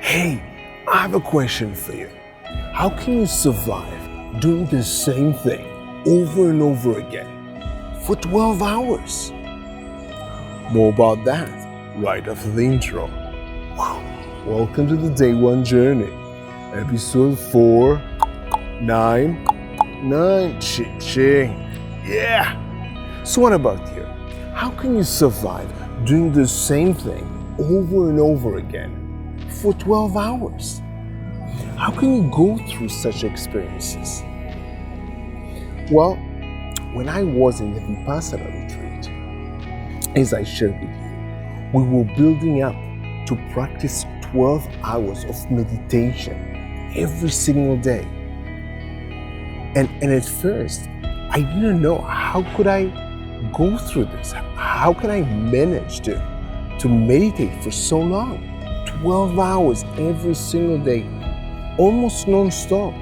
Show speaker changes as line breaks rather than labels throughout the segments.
Hey, I have a question for you. How can you survive doing the same thing over and over again for 12 hours? More about that right after the intro. Wow. Welcome to the Day One Journey, episode 499. Ching. Yeah. So what about you? How can you survive doing the same thing over and over again for 12 hours? How can you go through such experiences? Well, when I was in the Vipassana retreat, as I shared with you, we were building up to practice 12 hours of meditation every single day. And at first, I didn't know how could I go through this? How can I manage to meditate for so long? 12 hours every single day, almost non-stop.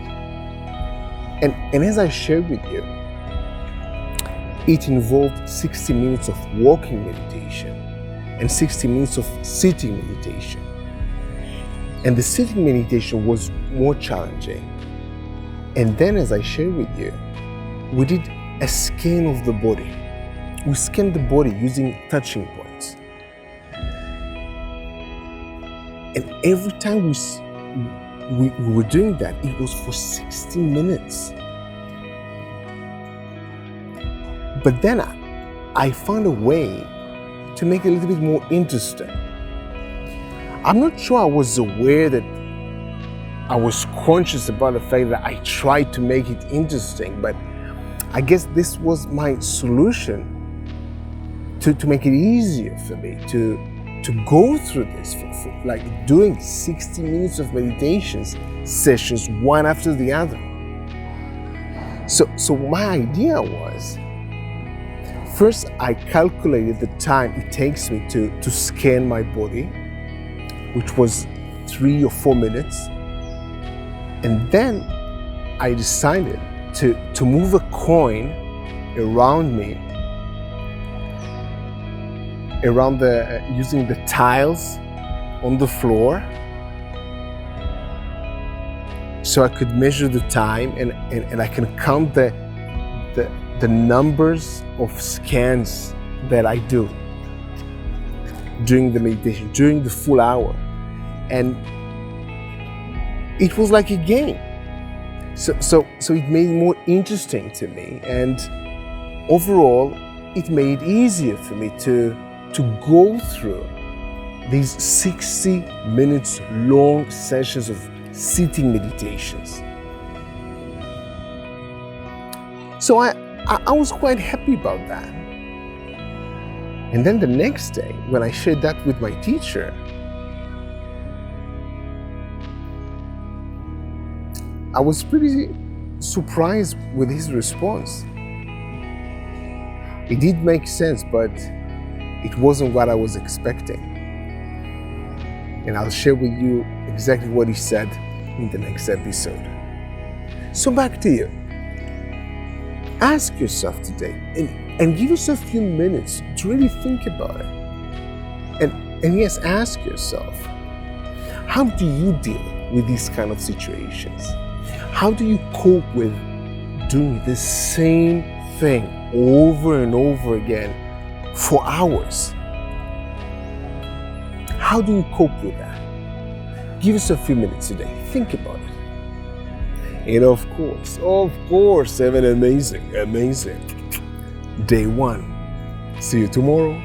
And as I shared with you, it involved 60 minutes of walking meditation and 60 minutes of sitting meditation. And the sitting meditation was more challenging. And then, as I shared with you, we did a scan of the body. We scanned the body using touching points. And every time we were doing that, it was for 60 minutes. But then I found a way to make it a little bit more interesting. I'm not sure I was aware that I was conscious about the fact that I tried to make it interesting, but I guess this was my solution to make it easier for me to go through this, for like doing 60 minutes of meditations sessions one after the other. So my idea was, first I calculated the time it takes me to scan my body, which was 3 or 4 minutes. And then I decided to move a coin around me, using the tiles on the floor, so I could measure the time and I can count the numbers of scans that I do during the meditation, during the full hour. And it was like a game. So it made it more interesting to me, and overall it made it easier for me to go through these 60 minutes long sessions of sitting meditations. So I was quite happy about that. And then the next day, when I shared that with my teacher, I was pretty surprised with his response. It did make sense, but it wasn't what I was expecting. And I'll share with you exactly what he said in the next episode. So back to you. Ask yourself today and give yourself a few minutes to really think about it. And yes, ask yourself, how do you deal with these kind of situations? How do you cope with doing the same thing over and over again for hours? How do you cope with that? Give yourself a few minutes today. Think about it. And of course, have an amazing day one. See you tomorrow.